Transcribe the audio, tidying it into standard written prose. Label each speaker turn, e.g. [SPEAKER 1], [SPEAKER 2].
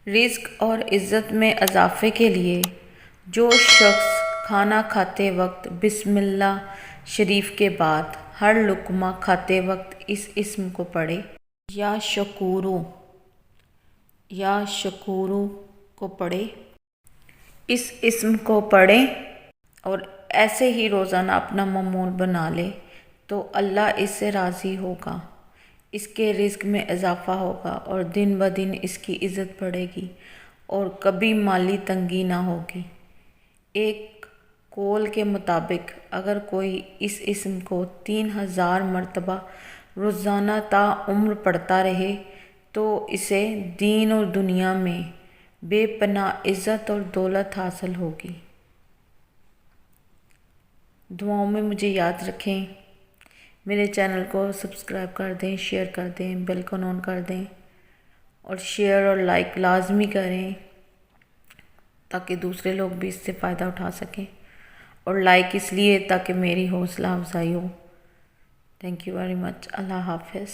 [SPEAKER 1] رزق اور عزت میں اضافے کے لیے جو شخص کھانا کھاتے وقت بسم اللہ شریف کے بعد ہر لقمہ کھاتے وقت اس اسم کو پڑھے یا شکورو کو پڑھے، اس اسم کو پڑھیں اور ایسے ہی روزانہ اپنا معمول بنا لے تو اللہ اس سے راضی ہوگا، اس کے رزق میں اضافہ ہوگا اور دن بدن اس کی عزت بڑھے گی اور کبھی مالی تنگی نہ ہوگی۔ ایک قول کے مطابق اگر کوئی اس اسم کو 3000 مرتبہ روزانہ تا عمر پڑھتا رہے تو اسے دین اور دنیا میں بے پناہ عزت اور دولت حاصل ہوگی۔ دعاؤں میں مجھے یاد رکھیں، میرے چینل کو سبسکرائب کر دیں، شیئر کر دیں، بیل کو آن کر دیں اور شیئر اور لائک لازمی کریں تاکہ دوسرے لوگ بھی اس سے فائدہ اٹھا سکیں، اور لائک اس لیے تاکہ میری حوصلہ افزائی ہو۔ Thank you very much. Allah حافظ۔